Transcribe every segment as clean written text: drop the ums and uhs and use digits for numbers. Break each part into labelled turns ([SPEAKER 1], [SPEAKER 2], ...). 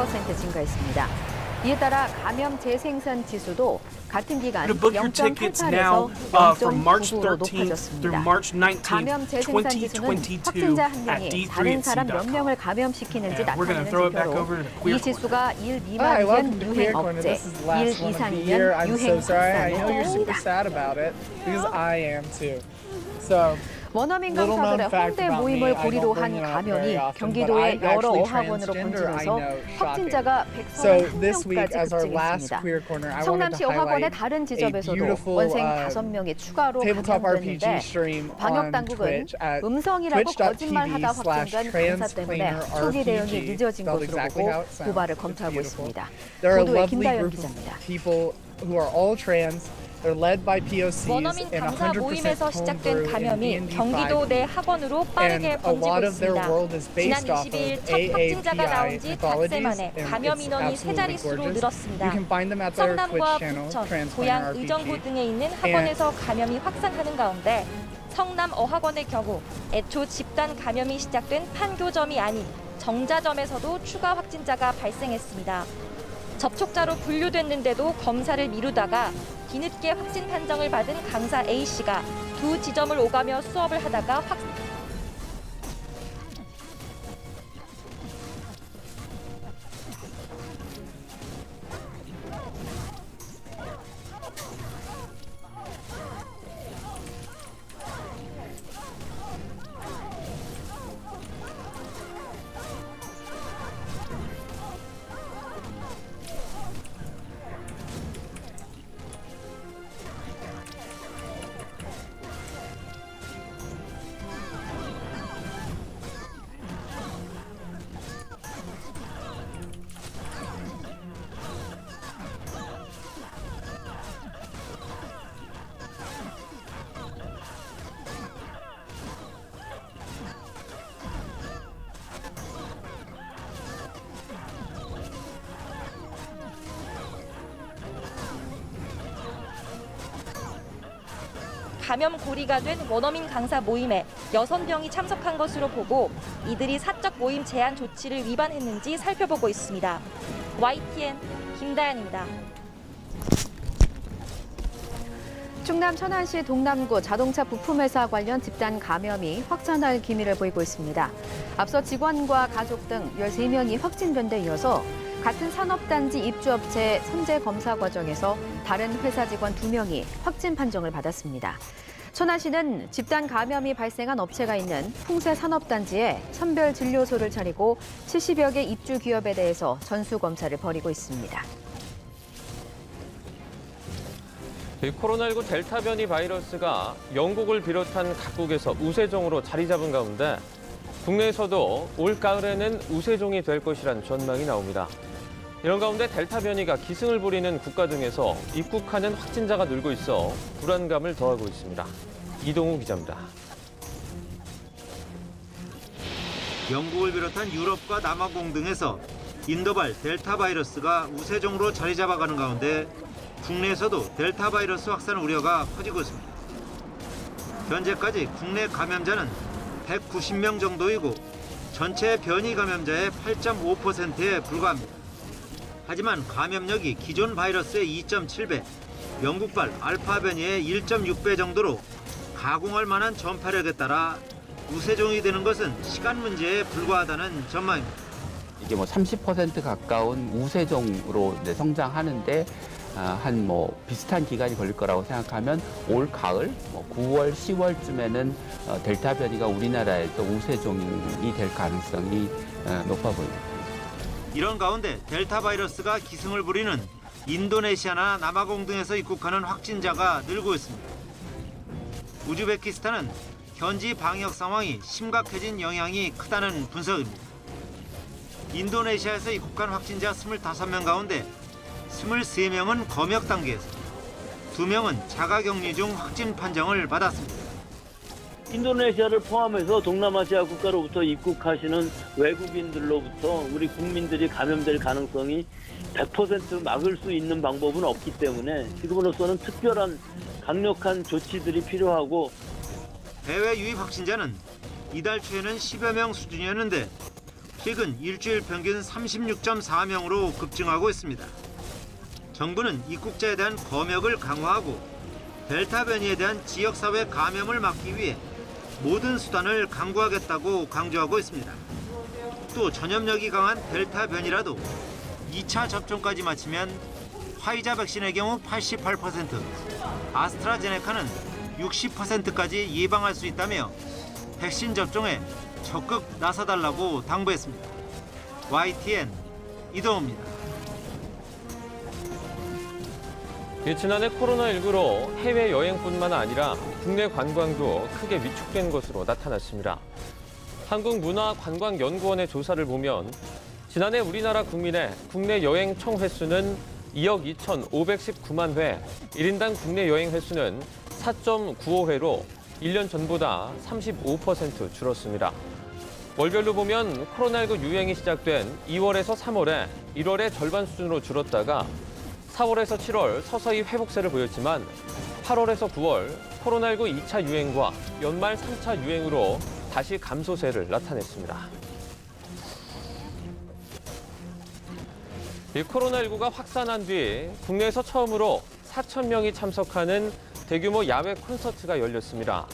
[SPEAKER 1] 12% 증가했습니다. 이에 따라 감염 재생산 지수도 같은 기간 0.88에서 0.99로 높아졌습니다. 감염 재생산 지수는 확진자 한 명이 다른 사람 몇 명을 감염시키는지 나타내는 지표로 이 지수가 1 미만이면 유행 억제, 1 이상이면 유행 확산을 뜻합니다. 원어민 강사들의 홍대 모임을 고리로 한 감염이 경기도의 여러 어학원으로 번지면서 확진자가 131명까지 급증했습니다. 성남시 어학원의 다른 지점에서도 원생 5명이 추가로 감염됐는데 방역당국은 음성이라고 거짓말하다 확진된 강사 때문에 초기 대응이 늦어진 것으로 보고 고발을 검토하고 있습니다. 보도에 김다연 기자입니다.
[SPEAKER 2] 원어민 강사 모임에서 시작된 감염이 경기도 내 학원으로 빠르게 번지고 있습니다. 지난 22일 첫 확진자가 나온 지 닷새 만에 감염 인원이 세 자릿수로 늘었습니다. 성남과 부천, 고양, 의정부 등에 있는 학원에서 감염이 확산하는 가운데 성남 어학원의 경우 애초 집단 감염이 시작된 판교점이 아닌 정자점에서도 추가 확진자가 발생했습니다. 접촉자로 분류됐는데도 검사를 미루다가 뒤늦게 확진 판정을 받은 강사 A씨가 두 지점을 오가며 수업을 하다가 감염 고리가 된 원어민 강사 모임에 6명이 참석한 것으로 보고 이들이 사적 모임 제한 조치를 위반했는지 살펴보고 있습니다. YTN 김다연입니다.
[SPEAKER 1] 충남 천안시 동남구 자동차 부품회사 관련 집단 감염이 확산할 기미를 보이고 있습니다. 앞서 직원과 가족 등 13명이 확진된 데 이어서 같은 산업단지 입주업체 선제 검사 과정에서 다른 회사 직원 2명이 확진 판정을 받았습니다. 천안시는 집단 감염이 발생한 업체가 있는 풍세 산업단지에 선별 진료소를 차리고 70여 개 입주 기업에 대해서 전수검사를 벌이고 있습니다.
[SPEAKER 3] 코로나19 델타 변이 바이러스가 영국을 비롯한 각국에서 우세종으로 자리 잡은 가운데 국내에서도 올 가을에는 우세종이 될 것이란 전망이 나옵니다. 이런 가운데 델타 변이가 기승을 부리는 국가 등에서 입국하는 확진자가 늘고 있어 불안감을 더하고 있습니다. 이동우 기자입니다.
[SPEAKER 4] 영국을 비롯한 유럽과 남아공 등에서 인도발 델타 바이러스가 우세종으로 자리 잡아가는 가운데 국내에서도 델타 바이러스 확산 우려가 커지고 있습니다. 현재까지 국내 감염자는 190명 정도이고 전체 변이 감염자의 8.5%에 불과합니다. 하지만 감염력이 기존 바이러스의 2.7배, 영국발 알파 변이의 1.6배 정도로 가공할 만한 전파력에 따라 우세종이 되는 것은 시간 문제에 불과하다는 전망입니다.
[SPEAKER 5] 이게 30% 가까운 우세종으로 이제 성장하는데 한 비슷한 기간이 걸릴 거라고 생각하면 올 가을 9월, 10월쯤에는 델타 변이가 우리나라에도 우세종이 될 가능성이 높아 보입니다.
[SPEAKER 4] 이런 가운데 델타 바이러스가 기승을 부리는 인도네시아나 남아공 등에서 입국하는 확진자가 늘고 있습니다. 우즈베키스탄은 현지 방역 상황이 심각해진 영향이 크다는 분석입니다. 인도네시아에서 입국한 확진자 25명 가운데 23명은 검역 단계에서 2명은 자가격리 중 확진 판정을 받았습니다.
[SPEAKER 6] 인도네시아를 포함해서 동남아시아 국가로부터 입국하시는 외국인들로부터 우리 국민들이 감염될 가능성이 100% 막을 수 있는 방법은 없기 때문에 지금으로서는 특별한 강력한 조치들이 필요하고
[SPEAKER 4] 해외 유입 확진자는 이달 초에는 10여 명 수준이었는데 최근 일주일 평균 36.4명으로 급증하고 있습니다. 정부는 입국자에 대한 검역을 강화하고 델타 변이에 대한 지역사회 감염을 막기 위해 모든 수단을 강구하겠다고 강조하고 있습니다. 또 전염력이 강한 델타 변이라도 2차 접종까지 마치면 화이자 백신의 경우 88%, 아스트라제네카는 60%까지 예방할 수 있다며 백신 접종에 적극 나서달라고 당부했습니다. YTN 이동호입니다.
[SPEAKER 3] 지난해 코로나19로 해외여행뿐만 아니라 국내 관광도 크게 위축된 것으로 나타났습니다. 한국문화관광연구원의 조사를 보면 지난해 우리나라 국민의 국내 여행 총 횟수는 2억 2,519만 회, 1인당 국내 여행 횟수는 4.95회로 1년 전보다 35% 줄었습니다. 월별로 보면 코로나19 유행이 시작된 2월에서 3월에 1월의 절반 수준으로 줄었다가 4월에서 7월 서서히 회복세를 보였지만 8월에서 9월 코로나19 2차 유행과 연말 3차 유행으로 다시 감소세를 나타냈습니다. 이 코로나19가 확산한 뒤 국내에서 처음으로 4,000명이 참석하는 대규모 야외 콘서트가 열렸습니다.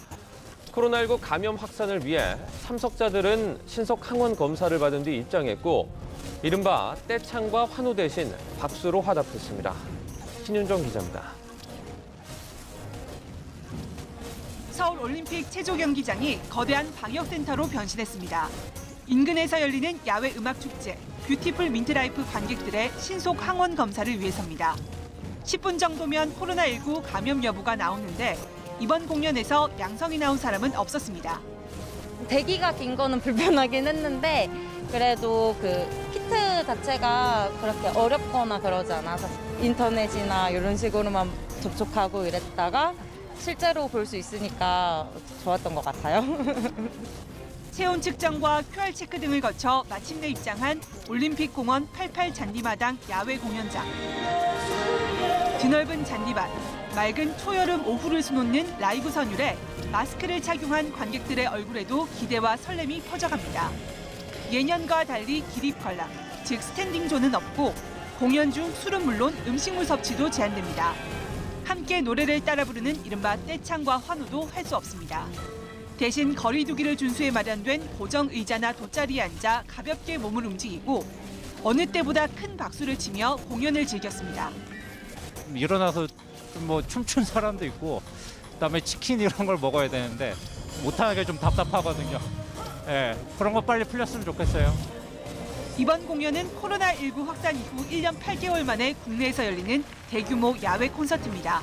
[SPEAKER 3] 코로나19 감염 확산을 위해 참석자들은 신속 항원 검사를 받은 뒤 입장했고 이른바 떼창과 환호 대신 박수로 화답했습니다. 신윤정 기자입니다.
[SPEAKER 7] 서울 올림픽 체조 경기장이 거대한 방역센터로 변신했습니다. 인근에서 열리는 야외 음악 축제, 뷰티풀 민트라이프 관객들의 신속 항원 검사를 위해서입니다. 10분 정도면 코로나19 감염 여부가 나오는데 이번 공연에서 양성이 나온 사람은 없었습니다.
[SPEAKER 8] 대기가 긴 거는 불편하긴 했는데 그래도 그 키트 자체가 그렇게 어렵거나 그러지 않아서 인터넷이나 이런 식으로만 접촉하고 이랬다가 실제로 볼 수 있으니까 좋았던 것 같아요.
[SPEAKER 7] 체온 측정과 QR 체크 등을 거쳐 마침내 입장한 올림픽 공원 88 잔디마당 야외 공연장. 드넓은 잔디밭, 맑은 초여름 오후를 수놓는 라이브 선율에 마스크를 착용한 관객들의 얼굴에도 기대와 설렘이 퍼져갑니다. 예년과 달리 기립 관람, 즉 스탠딩 존은 없고 공연 중 술은 물론 음식물 섭취도 제한됩니다. 함께 노래를 따라 부르는 이른바 떼창과 환호도 할 수 없습니다. 대신 거리 두기를 준수해 마련된 고정 의자나 돗자리에 앉아 가볍게 몸을 움직이고 어느 때보다 큰 박수를 치며 공연을 즐겼습니다.
[SPEAKER 9] 일어나서 뭐 춤춘 사람도 있고 그다음에 치킨 이런 걸 먹어야 되는데 못하는 게 좀 답답하거든요. 예, 그런 거 빨리 풀렸으면 좋겠어요.
[SPEAKER 7] 이번 공연은 코로나19 확산 이후 1년 8개월 만에 국내에서 열리는 대규모 야외 콘서트입니다.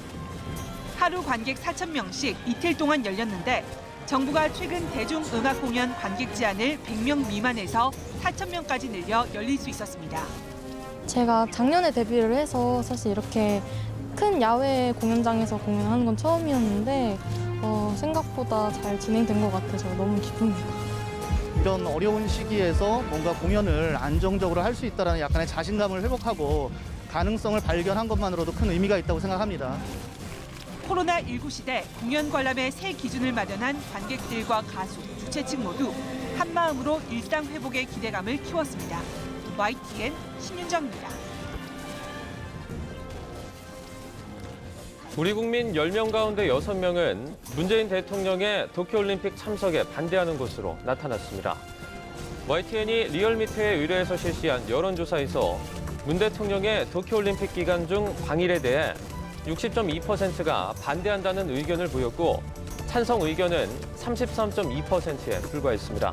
[SPEAKER 7] 하루 관객 4,000명씩 이틀 동안 열렸는데 정부가 최근 대중음악 공연 관객 제한을 100명 미만에서 4,000명까지 늘려 열릴 수 있었습니다.
[SPEAKER 10] 제가 작년에 데뷔를 해서 사실 이렇게 큰 야외 공연장에서 공연하는 건 처음이었는데 생각보다 잘 진행된 것 같아서 너무 기쁩니다.
[SPEAKER 11] 이런 어려운 시기에서 뭔가 공연을 안정적으로 할 수 있다는 약간의 자신감을 회복하고 가능성을 발견한 것만으로도 큰 의미가 있다고 생각합니다.
[SPEAKER 7] 코로나19 시대 공연 관람의 새 기준을 마련한 관객들과 가수, 주최 측 모두 한마음으로 일상 회복의 기대감을 키웠습니다. YTN 신윤정입니다.
[SPEAKER 3] 우리 국민 10명 가운데 6명은 문재인 대통령의 도쿄올림픽 참석에 반대하는 것으로 나타났습니다. YTN이 리얼미터에 의뢰해서 실시한 여론조사에서 문 대통령의 도쿄올림픽 기간 중 방일에 대해 60.2%가 반대한다는 의견을 보였고 찬성 의견은 33.2%에 불과했습니다.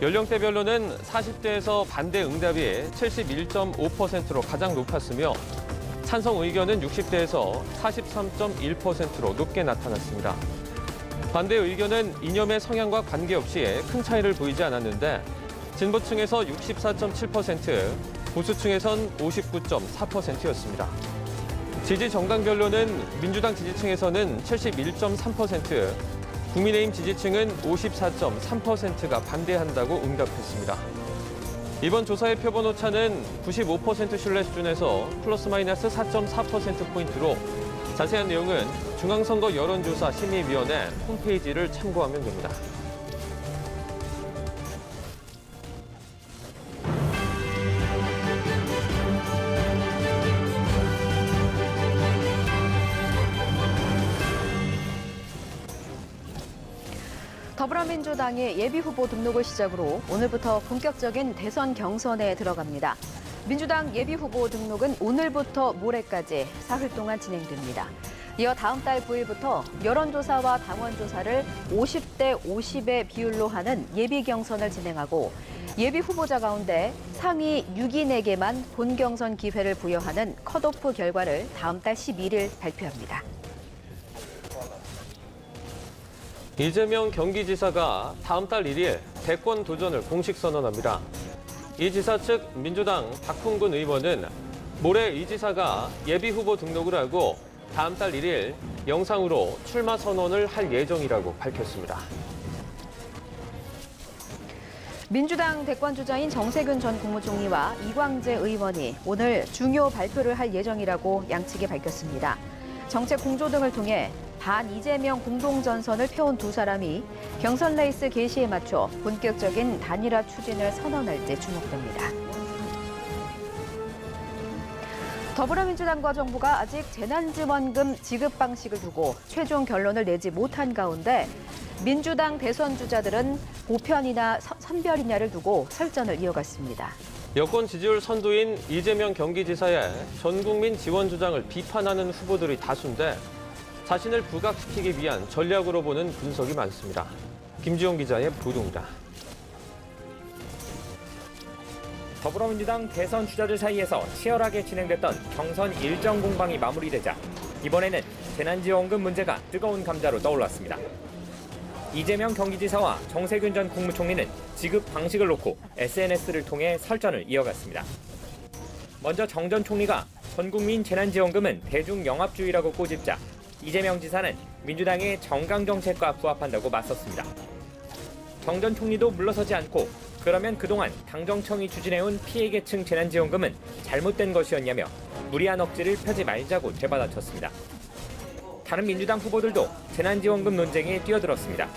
[SPEAKER 3] 연령대별로는 40대에서 반대 응답이 71.5%로 가장 높았으며 찬성 의견은 60대에서 43.1%로 높게 나타났습니다. 반대 의견은 이념의 성향과 관계없이 큰 차이를 보이지 않았는데 진보층에서 64.7%, 보수층에선 59.4%였습니다. 지지 정당별로는 민주당 지지층에서는 71.3%, 국민의힘 지지층은 54.3%가 반대한다고 응답했습니다. 이번 조사의 표본 오차는 95% 신뢰 수준에서 플러스 마이너스 4.4%포인트로 자세한 내용은 중앙선거 여론조사 심의위원회 홈페이지를 참고하면 됩니다.
[SPEAKER 1] 더불어민주당의 예비후보 등록을 시작으로 오늘부터 본격적인 대선 경선에 들어갑니다. 민주당 예비후보 등록은 오늘부터 모레까지 사흘 동안 진행됩니다. 이어 다음 달 9일부터 여론조사와 당원조사를 50대 50의 비율로 하는 예비경선을 진행하고 예비후보자 가운데 상위 6인에게만 본경선 기회를 부여하는 컷오프 결과를 다음 달 11일 발표합니다.
[SPEAKER 3] 이재명 경기지사가 다음 달 1일 대권 도전을 공식 선언합니다. 이 지사 측 민주당 박홍근 의원은 모레 이 지사가 예비후보 등록을 하고 다음 달 1일 영상으로 출마 선언을 할 예정이라고 밝혔습니다.
[SPEAKER 1] 민주당 대권주자인 정세균 전 국무총리와 이광재 의원이 오늘 중요 발표를 할 예정이라고 양측이 밝혔습니다. 정책 공조 등을 통해 반 이재명 공동전선을 펴온 두 사람이 경선 레이스 개시에 맞춰 본격적인 단일화 추진을 선언할지 주목됩니다. 더불어민주당과 정부가 아직 재난지원금 지급 방식을 두고 최종 결론을 내지 못한 가운데 민주당 대선 주자들은 보편이나 선별이냐를 두고 설전을 이어갔습니다.
[SPEAKER 3] 여권 지지율 선두인 이재명 경기지사의 전국민 지원 주장을 비판하는 후보들이 다수인데 자신을 부각시키기 위한 전략으로 보는 분석이 많습니다. 김지용 기자의 보도입니다.
[SPEAKER 12] 더불어민주당 대선 주자들 사이에서 치열하게 진행됐던 경선 일정 공방이 마무리되자 이번에는 재난지원금 문제가 뜨거운 감자로 떠올랐습니다. 이재명 경기지사와 정세균 전 국무총리는 지급 방식을 놓고 SNS를 통해 설전을 이어갔습니다. 먼저 정 전 총리가 전국민 재난지원금은 대중영합주의라고 꼬집자 이재명 지사는 민주당의 정강정책과 부합한다고 맞섰습니다. 정 전 총리도 물러서지 않고 그러면 그동안 당정청이 추진해온 피해계층 재난지원금은 잘못된 것이었냐며 무리한 억지를 펴지 말자고 되받아쳤습니다. 다른 민주당 후보들도 재난지원금 논쟁에 뛰어들었습니다.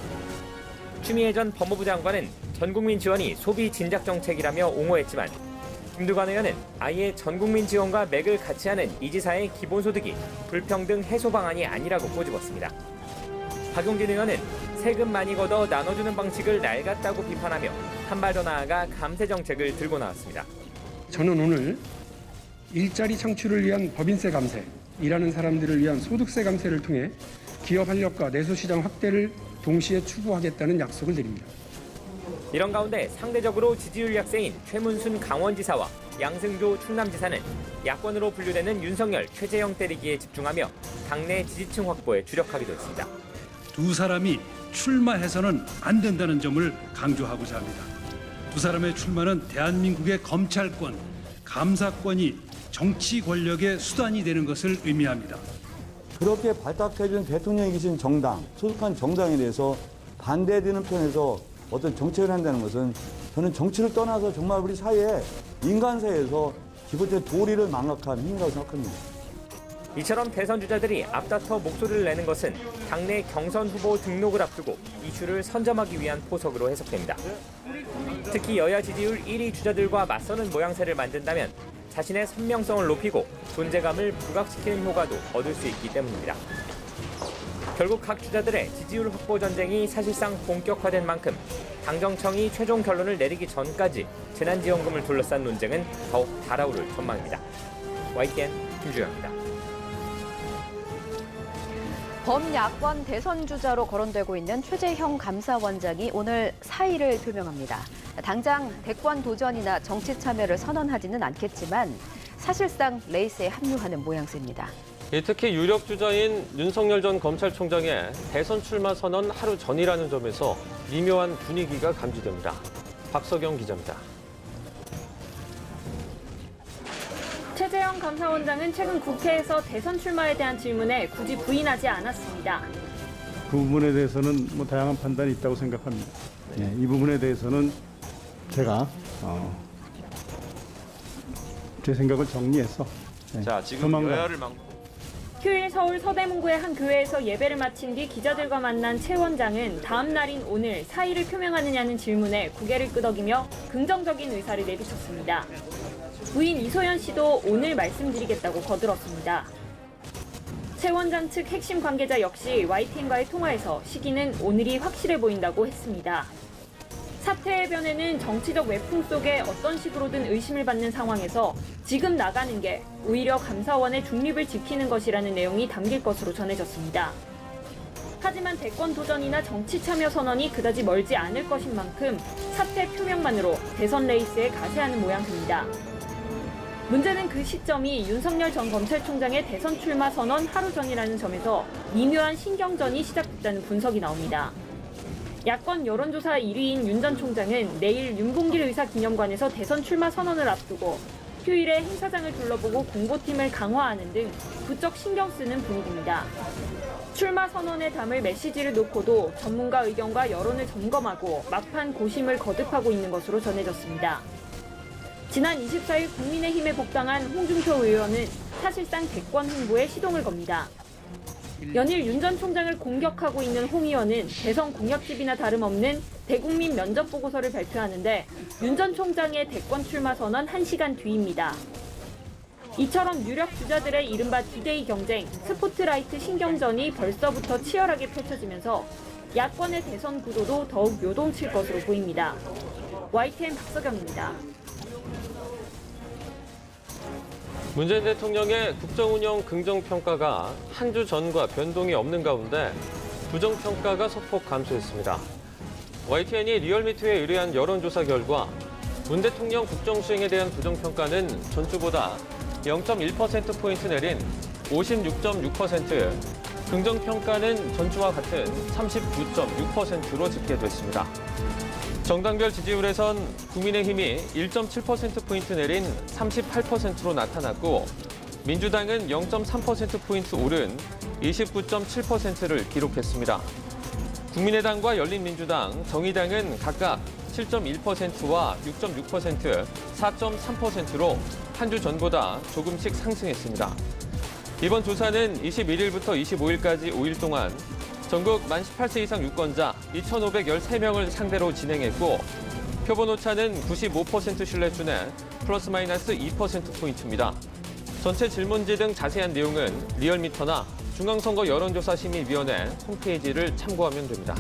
[SPEAKER 12] 추미애 전 법무부 장관은 전국민 지원이 소비 진작 정책이라며 옹호했지만 김두관 의원은 아예 전국민 지원과 맥을 같이 하는 이 지사의 기본소득이 불평등 해소 방안이 아니라고 꼬집었습니다. 박용진 의원은 세금 많이 걷어 나눠주는 방식을 낡았다고 비판하며 한 발 더 나아가 감세 정책을 들고 나왔습니다.
[SPEAKER 13] 저는 오늘 일자리 창출을 위한 법인세 감세, 일하는 사람들을 위한 소득세 감세를 통해 기업 활력과 내수시장 확대를 동시에 추구하겠다는 약속을 드립니다.
[SPEAKER 12] 이런 가운데 상대적으로 지지율 약세인 최문순 강원지사와 양승조 충남지사는 야권으로 분류되는 윤석열, 최재형 때리기에 집중하며 당내 지지층 확보에 주력하기도 했습니다.
[SPEAKER 14] 두 사람이 출마해서는 안 된다는 점을 강조하고자 합니다. 두 사람의 출마는 대한민국의 검찰권, 감사권이 정치 권력의 수단이 되는 것을 의미합니다.
[SPEAKER 15] 그렇게 발탁해준 대통령이 계신 정당, 소속한 정당에 대해서 반대되는 편에서 어떤 정책을 한다는 것은 저는 정치를 떠나서 정말 우리 사회에 인간 사회에서 기본적인 도리를 망각한 행위라고 생각합니다.
[SPEAKER 12] 이처럼 대선 주자들이 앞다퉈 목소리를 내는 것은 당내 경선 후보 등록을 앞두고 이슈를 선점하기 위한 포석으로 해석됩니다. 특히 여야 지지율 1위 주자들과 맞서는 모양새를 만든다면 자신의 선명성을 높이고 존재감을 부각시키는 효과도 얻을 수 있기 때문입니다. 결국 각 주자들의 지지율 확보 전쟁이 사실상 본격화된 만큼 당정청이 최종 결론을 내리기 전까지 재난지원금을 둘러싼 논쟁은 더욱 달아오를 전망입니다. YTN 김주영입니다.
[SPEAKER 1] 범야권 대선 주자로 거론되고 있는 최재형 감사원장이 오늘 사의를 표명합니다. 당장 대권 도전이나 정치 참여를 선언하지는 않겠지만 사실상 레이스에 합류하는 모양새입니다.
[SPEAKER 3] 특히 유력 주자인 윤석열 전 검찰총장의 대선 출마 선언 하루 전이라는 점에서 미묘한 분위기가 감지됩니다. 박석영 기자입니다.
[SPEAKER 16] 최재형 감사원장은 최근 국회에서 대선 출마에 대한 질문에 굳이 부인하지 않았습니다.
[SPEAKER 17] 그 부분에 대해서는 다양한 판단이 있다고 생각합니다. 이 부분에 대해서는 제가 제 생각을 정리해서
[SPEAKER 18] 지금 여야를
[SPEAKER 16] 휴일 서울 서대문구의 한 교회에서 예배를 마친 뒤 기자들과 만난 최 원장은 다음 날인 오늘 사의를 표명하느냐는 질문에 고개를 끄덕이며 긍정적인 의사를 내비쳤습니다. 부인 이소연 씨도 오늘 말씀드리겠다고 거들었습니다. 최 원장 측 핵심 관계자 역시 YTN과의 통화에서 시기는 오늘이 확실해 보인다고 했습니다. 사태의 변에는 정치적 외풍 속에 어떤 식으로든 의심을 받는 상황에서 지금 나가는 게 오히려 감사원의 중립을 지키는 것이라는 내용이 담길 것으로 전해졌습니다. 하지만 대권 도전이나 정치 참여 선언이 그다지 멀지 않을 것인 만큼 사태 표명만으로 대선 레이스에 가세하는 모양새입니다. 문제는 그 시점이 윤석열 전 검찰총장의 대선 출마 선언 하루 전이라는 점에서 미묘한 신경전이 시작됐다는 분석이 나옵니다. 야권 여론조사 1위인 윤 전 총장은 내일 윤봉길 의사 기념관에서 대선 출마 선언을 앞두고 휴일에 행사장을 둘러보고 공보팀을 강화하는 등 부쩍 신경 쓰는 분위기입니다. 출마 선언에 담을 메시지를 놓고도 전문가 의견과 여론을 점검하고 막판 고심을 거듭하고 있는 것으로 전해졌습니다. 지난 24일 국민의힘에 복당한 홍준표 의원은 사실상 대권 홍보에 시동을 겁니다. 연일 윤 전 총장을 공격하고 있는 홍 의원은 대선 공약집이나 다름없는 대국민 면접 보고서를 발표하는데 윤 전 총장의 대권 출마 선언 1시간 뒤입니다. 이처럼 유력 주자들의 이른바 디데이 경쟁, 스포트라이트 신경전이 벌써부터 치열하게 펼쳐지면서 야권의 대선 구도도 더욱 요동칠 것으로 보입니다. YTN 박서경입니다.
[SPEAKER 3] 문재인 대통령의 국정운영 긍정평가가 한 주 전과 변동이 없는 가운데 부정평가가 소폭 감소했습니다. YTN이 리얼미터에 의뢰한 여론조사 결과 문 대통령 국정수행에 대한 부정평가는 전주보다 0.1%포인트 내린 56.6%, 긍정평가는 전주와 같은 39.6%로 집계됐습니다. 정당별 지지율에선 국민의힘이 1.7%포인트 내린 38%로 나타났고 민주당은 0.3%포인트 오른 29.7%를 기록했습니다. 국민의당과 열린민주당, 정의당은 각각 7.1%와 6.6%, 4.3%로 한 주 전보다 조금씩 상승했습니다. 이번 조사는 21일부터 25일까지 5일 동안 전국 만 18세 이상 유권자 2,513명을 상대로 진행했고 표본 오차는 95% 신뢰준에 플러스 마이너스 2%포인트입니다. 전체 질문지 등 자세한 내용은 리얼미터나 중앙선거 여론조사심의위원회 홈페이지를 참고하면 됩니다.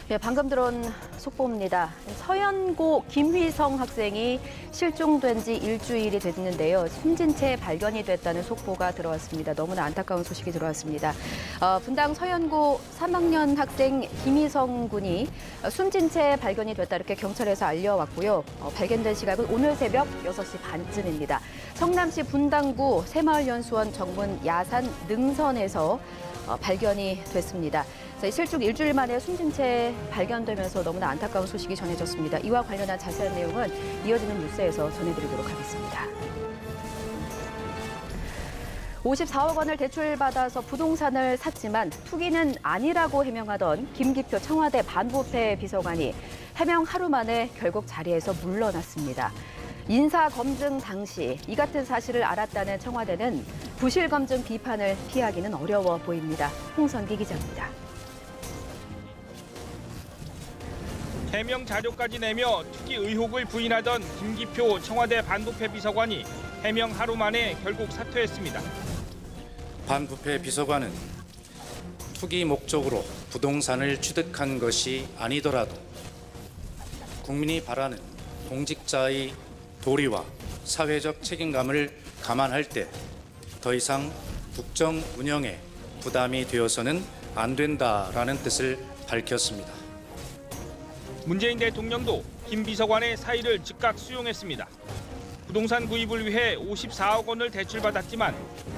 [SPEAKER 1] 네, 방금 들어온 속보입니다. 서연고 김휘성 학생이 실종된 지 일주일이 됐는데요. 숨진 채 발견이 됐다는 속보가 들어왔습니다. 너무나 안타까운 소식이 들어왔습니다. 분당 서연고 3학년 학생 김휘성 군이 숨진 채 발견이 됐다 이렇게 경찰에서 알려왔고요. 발견된 시각은 오늘 새벽 6시 반쯤입니다. 성남시 분당구 새마을연수원 정문 야산 능선에서 발견이 됐습니다. 실종 일주일 만에 숨진 채 발견되면서 너무나 안타까운 소식이 전해졌습니다. 이와 관련한 자세한 내용은 이어지는 뉴스에서 전해드리도록 하겠습니다. 54억 원을 대출받아서 부동산을 샀지만 투기는 아니라고 해명하던 김기표 청와대 반부패 비서관이 해명 하루 만에 결국 자리에서 물러났습니다. 인사검증 당시 이 같은 사실을 알았다는 청와대는 부실검증 비판을 피하기는 어려워 보입니다. 홍선기 기자입니다.
[SPEAKER 19] 해명 자료까지 내며 투기 의혹을 부인하던 김기표 청와대 반부패 비서관이 해명 하루 만에 결국 사퇴했습니다.
[SPEAKER 20] 반부패 비서관은 투기 목적으로 부동산을 취득한 것이 아니더라도 국민이 바라는 공직자의 도리와 사회적 책임감을 감안할 때 더 이상 국정 운영에 부담이 되어서는 안 된다라는 뜻을 밝혔습니다.
[SPEAKER 19] 문재인 대통령도 김 비서관의 사의를 즉각 수용했습니다. 부동산 구입을 위해 54억 원을 대출받았지만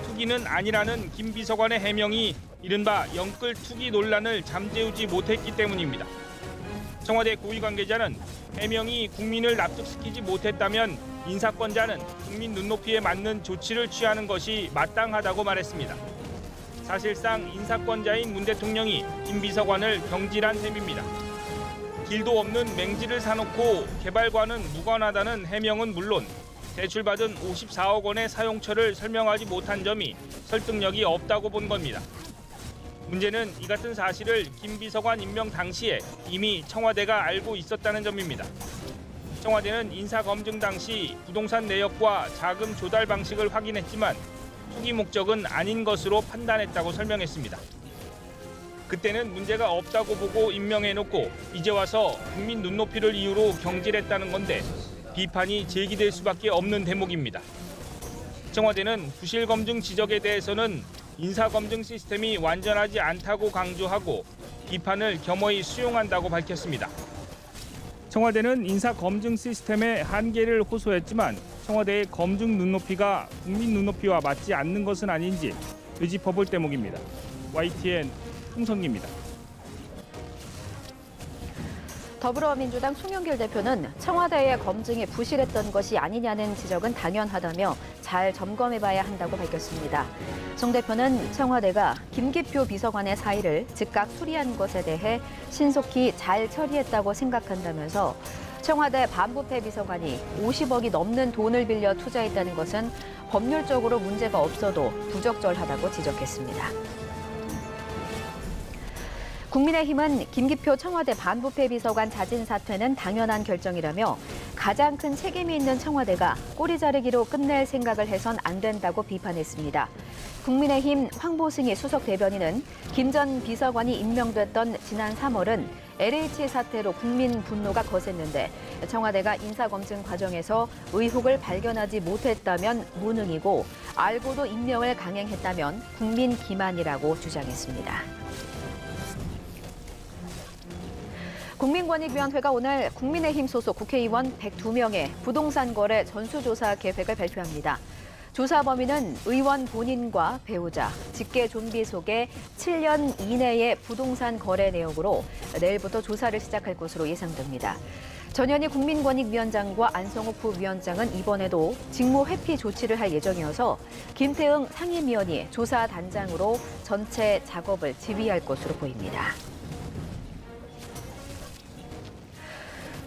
[SPEAKER 19] 투기는 아니라는 김 비서관의 해명이 이른바 영끌 투기 논란을 잠재우지 못했기 때문입니다. 청와대 고위 관계자는 해명이 국민을 납득시키지 못했다면 인사권자는 국민 눈높이에 맞는 조치를 취하는 것이 마땅하다고 말했습니다. 사실상 인사권자인 문 대통령이 김 비서관을 경질한 셈입니다. 길도 없는 맹지를 사놓고 개발과는 무관하다는 해명은 물론 대출받은 54억 원의 사용처를 설명하지 못한 점이 설득력이 없다고 본 겁니다. 문제는 이 같은 사실을 김 비서관 임명 당시에 이미 청와대가 알고 있었다는 점입니다. 청와대는 인사검증 당시 부동산 내역과 자금 조달 방식을 확인했지만 투기 목적은 아닌 것으로 판단했다고 설명했습니다. 그때는 문제가 없다고 보고 임명해놓고 이제 와서 국민 눈높이를 이유로 경질했다는 건데 비판이 제기될 수밖에 없는 대목입니다. 청와대는 부실 검증 지적에 대해서는 인사검증 시스템이 완전하지 않다고 강조하고 비판을 겸허히 수용한다고 밝혔습니다. 청와대는 인사검증 시스템의 한계를 호소했지만 청와대의 검증 눈높이가 국민 눈높이와 맞지 않는 것은 아닌지 되짚어볼 대목입니다. YTN 홍성기입니다.
[SPEAKER 1] 더불어민주당 송영길 대표는 청와대의 검증이 부실했던 것이 아니냐는 지적은 당연하다며 잘 점검해봐야 한다고 밝혔습니다. 송 대표는 청와대가 김기표 비서관의 사의를 즉각 수리한 것에 대해 신속히 잘 처리했다고 생각한다면서 청와대 반부패 비서관이 50억이 넘는 돈을 빌려 투자했다는 것은 법률적으로 문제가 없어도 부적절하다고 지적했습니다. 국민의힘은 김기표 청와대 반부패 비서관 자진 사퇴는 당연한 결정이라며 가장 큰 책임이 있는 청와대가 꼬리 자르기로 끝낼 생각을 해선 안 된다고 비판했습니다. 국민의힘 황보승희 수석 대변인은 김 전 비서관이 임명됐던 지난 3월은 LH 사태로 국민 분노가 거셌는데 청와대가 인사검증 과정에서 의혹을 발견하지 못했다면 무능이고 알고도 임명을 강행했다면 국민 기만이라고 주장했습니다. 국민권익위원회가 오늘 국민의힘 소속 국회의원 102명의 부동산 거래 전수조사 계획을 발표합니다. 조사 범위는 의원 본인과 배우자, 직계 좀비 속의 7년 이내의 부동산 거래 내역으로 내일부터 조사를 시작할 것으로 예상됩니다. 전현희 국민권익위원장과 안성욱 부위원장은 이번에도 직무 회피 조치를 할 예정이어서 김태응 상임위원이 조사 단장으로 전체 작업을 지휘할 것으로 보입니다.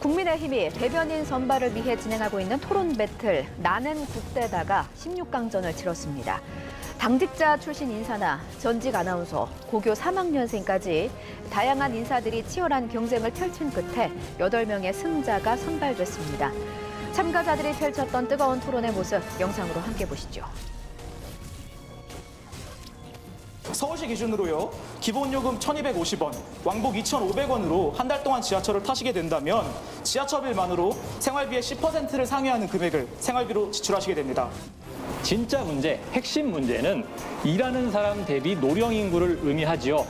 [SPEAKER 1] 국민의힘이 대변인 선발을 위해 진행하고 있는 토론 배틀 나는 국대다가 16강전을 치렀습니다. 당직자 출신 인사나 전직 아나운서, 고교 3학년생까지 다양한 인사들이 치열한 경쟁을 펼친 끝에 8명의 승자가 선발됐습니다. 참가자들이 펼쳤던 뜨거운 토론의 모습 영상으로 함께 보시죠.
[SPEAKER 21] 서울시 기준으로요. 기본요금 1,250원, 왕복 2,500원으로 한 달 동안 지하철을 타시게 된다면 지하철비만으로 생활비의 10%를 상회하는 금액을 생활비로 지출하시게 됩니다.
[SPEAKER 22] 진짜 문제, 핵심 문제는 일하는 사람 대비 노령 인구를 의미하지요.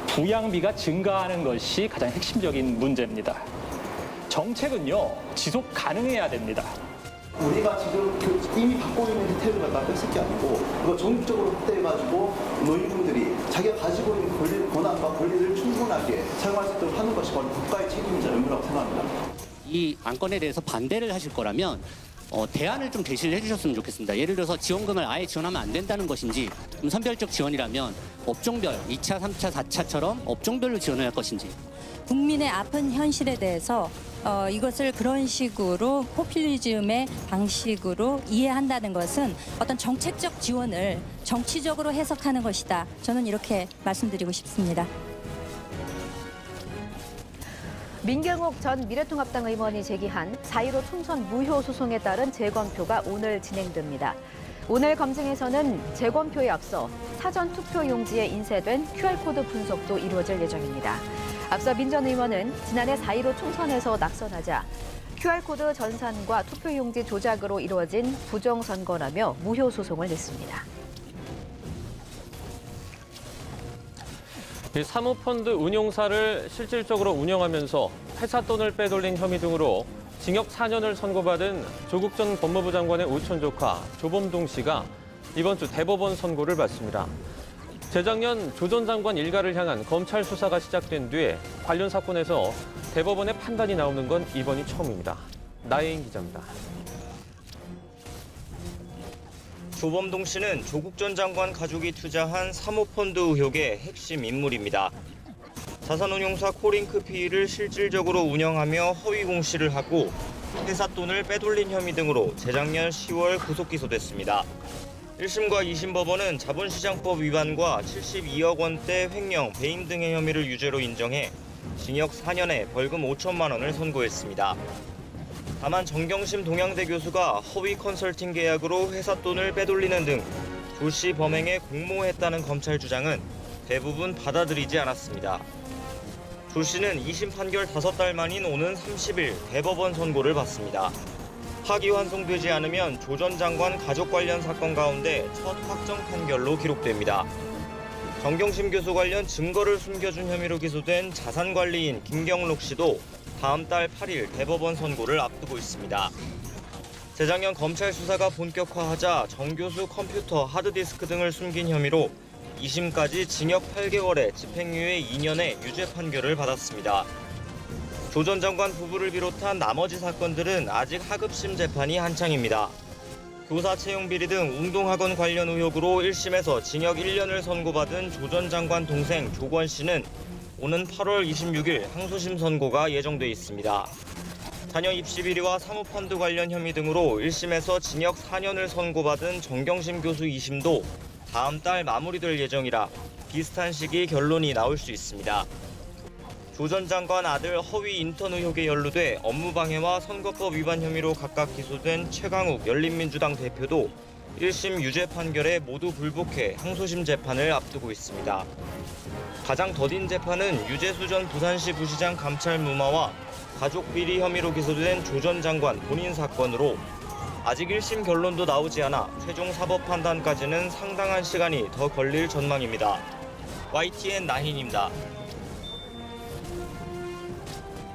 [SPEAKER 22] 부양비가 증가하는 것이 가장 핵심적인 문제입니다. 정책은요, 지속 가능해야 됩니다.
[SPEAKER 23] 우리가 지금 이미 받고 있는 혜택을 갖다 뺏을 게 아니고 이거 전국적으로 확대해가지고 노인분들이 자기가 가지고 있는 권한과 권리를 충분하게 사용할 수 있도록 하는 것이 바로 국가의 책임이자 의무라고 생각합니다.
[SPEAKER 24] 이 안건에 대해서 반대를 하실 거라면 대안을 좀 제시를 해주셨으면 좋겠습니다. 예를 들어서 지원금을 아예 지원하면 안 된다는 것인지 선별적 지원이라면 업종별 2차, 3차, 4차처럼 업종별로 지원을 할 것인지.
[SPEAKER 25] 국민의 아픈 현실에 대해서 이것을 그런 식으로 포퓰리즘의 방식으로 이해한다는 것은 어떤 정책적 지원을 정치적으로 해석하는 것이다. 저는 이렇게 말씀드리고 싶습니다.
[SPEAKER 1] 민경욱 전 미래통합당 의원이 제기한 4.15 총선 무효 소송에 따른 재검표가 오늘 진행됩니다. 오늘 검증에서는 재검표에 앞서 사전 투표용지에 인쇄된 QR코드 분석도 이루어질 예정입니다. 앞서 민 전 의원은 지난해 4.15 총선에서 낙선하자 QR코드 전산과 투표용지 조작으로 이루어진 부정선거라며 무효 소송을 냈습니다.
[SPEAKER 3] 사모펀드 운용사를 실질적으로 운영하면서 회사 돈을 빼돌린 혐의 등으로 징역 4년을 선고받은 조국 전 법무부 장관의 오촌 조카 조범동 씨가 이번 주 대법원 선고를 받습니다. 재작년 조 전 장관 일가를 향한 검찰 수사가 시작된 뒤에 관련 사건에서 대법원의 판단이 나오는 건 이번이 처음입니다. 나혜인 기자입니다.
[SPEAKER 26] 조범동 씨는 조국 전 장관 가족이 투자한 사모펀드 의혹의 핵심 인물입니다. 자산운용사 코링크피를 실질적으로 운영하며 허위 공시를 하고 회사 돈을 빼돌린 혐의 등으로 재작년 10월 구속 기소됐습니다. 1심과 2심 법원은 자본시장법 위반과 72억 원대 횡령, 배임 등의 혐의를 유죄로 인정해 징역 4년에 벌금 5천만 원을 선고했습니다. 다만 정경심 동양대 교수가 허위 컨설팅 계약으로 회사 돈을 빼돌리는 등 조씨 범행에 공모했다는 검찰 주장은 대부분 받아들이지 않았습니다. 조 씨는 2심 판결 5달 만인 오는 30일 대법원 선고를 받습니다. 파기환송되지 않으면 조 전 장관 가족 관련 사건 가운데 첫 확정 판결로 기록됩니다. 정경심 교수 관련 증거를 숨겨준 혐의로 기소된 자산관리인 김경록 씨도 다음 달 8일 대법원 선고를 앞두고 있습니다. 재작년 검찰 수사가 본격화하자 정 교수 컴퓨터, 하드디스크 등을 숨긴 혐의로 2심까지 징역 8개월에 집행유예 2년의 유죄 판결을 받았습니다. 조 전 장관 부부를 비롯한 나머지 사건들은 아직 하급심 재판이 한창입니다. 교사 채용 비리 등 웅동학원 관련 의혹으로 1심에서 징역 1년을 선고받은 조 전 장관 동생 조건 씨는 오는 8월 26일 항소심 선고가 예정돼 있습니다. 자녀 입시 비리와 사모펀드 관련 혐의 등으로 1심에서 징역 4년을 선고받은 정경심 교수 2심도 다음 달 마무리될 예정이라 비슷한 시기 결론이 나올 수 있습니다. 조 전 장관 아들 허위 인턴 의혹에 연루돼 업무방해와 선거법 위반 혐의로 각각 기소된 최강욱 열린민주당 대표도 1심 유죄 판결에 모두 불복해 항소심 재판을 앞두고 있습니다. 가장 더딘 재판은 유재수 전 부산시 부시장 감찰 무마와 가족 비리 혐의로 기소된 조 전 장관 본인 사건으로 아직 1심 결론도 나오지 않아 최종 사법 판단까지는 상당한 시간이 더 걸릴 전망입니다. YTN 나힌입니다.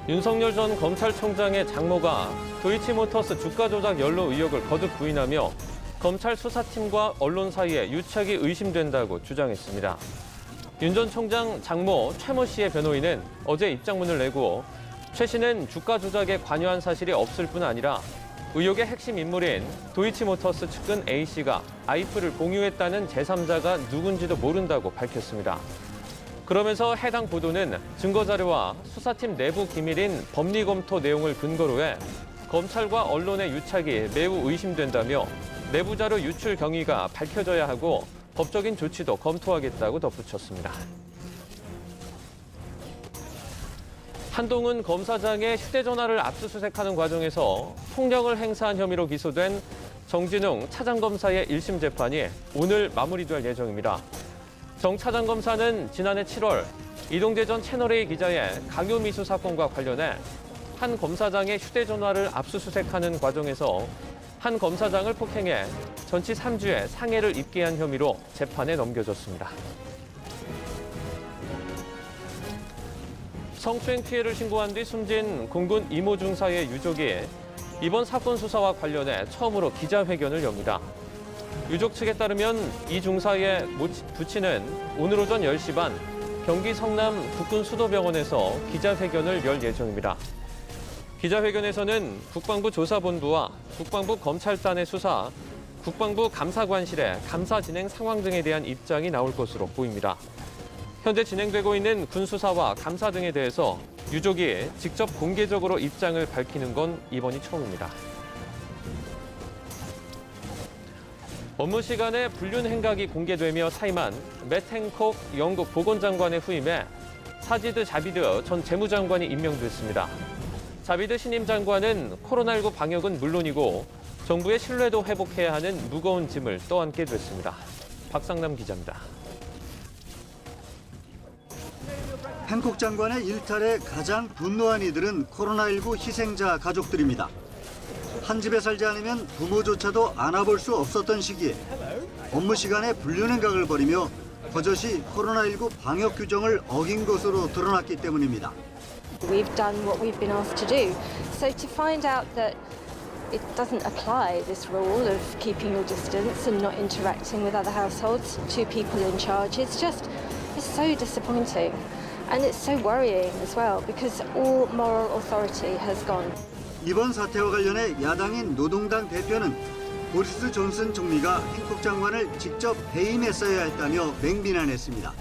[SPEAKER 3] 윤석열 전 검찰총장의 장모가 도이치모터스 주가 조작 연루 의혹을 거듭 부인하며 검찰 수사팀과 언론 사이에 유착이 의심된다고 주장했습니다. 윤 전 총장 장모 최모 씨의 변호인은 어제 입장문을 내고 최 씨는 주가 조작에 관여한 사실이 없을 뿐 아니라 의혹의 핵심 인물인 도이치모터스 측근 A 씨가 아이프를 공유했다는 제3자가 누군지도 모른다고 밝혔습니다. 그러면서 해당 보도는 증거자료와 수사팀 내부 기밀인 법리검토 내용을 근거로 해 검찰과 언론의 유착이 매우 의심된다며 내부자료 유출 경위가 밝혀져야 하고 법적인 조치도 검토하겠다고 덧붙였습니다. 한동훈 검사장의 휴대전화를 압수수색하는 과정에서 폭력을 행사한 혐의로 기소된 정진웅 차장검사의 1심 재판이 오늘 마무리될 예정입니다. 정 차장검사는 지난해 7월 이동재 전 채널A 기자의 강요미수 사건과 관련해 한 검사장의 휴대전화를 압수수색하는 과정에서 한 검사장을 폭행해 전치 3주의 상해를 입게 한 혐의로 재판에 넘겨졌습니다. 성추행 피해를 신고한 뒤 숨진 공군 이모 중사의 유족이 이번 사건 수사와 관련해 처음으로 기자회견을 엽니다. 유족 측에 따르면 이 중사의 부친은 오늘 오전 10시 반 경기 성남 국군수도병원에서 기자회견을 열 예정입니다. 기자회견에서는 국방부 조사본부와 국방부 검찰단의 수사, 국방부 감사관실의 감사 진행 상황 등에 대한 입장이 나올 것으로 보입니다. 현재 진행되고 있는 군수사와 감사 등에 대해서 유족이 직접 공개적으로 입장을 밝히는 건 이번이 처음입니다. 업무 시간에 불륜 행각이 공개되며 사임한 맷 행콕 영국 보건장관의 후임에 사지드 자비드 전 재무장관이 임명됐습니다. 자비드 신임 장관은 코로나19 방역은 물론이고 정부의 신뢰도 회복해야 하는 무거운 짐을 떠안게 됐습니다. 박상남 기자입니다.
[SPEAKER 2] 행콕 장관의 일탈에 가장 분노한 이들은 코로나19 희생자 가족들입니다. 한 집에 살지 않으면 부모조차도 안아볼 수 없었던 시기에 업무 시간에 불륜행각을 벌이며 버젓이 코로나19 방역 규정을 어긴 것으로 드러났기 때문입니다.
[SPEAKER 4] We've done what we've been asked to do. So to find out that it doesn't apply, this rule of keeping your distance and not interacting with other households to people in charge, it's so disappointing. And it's so worrying as well because all moral authority has gone.
[SPEAKER 2] 이번 사태와 관련해 야당인 노동당 대표는 보리스 존슨 총리가 행콕 장관을 직접 해임했어야 했다며 맹비난했습니다.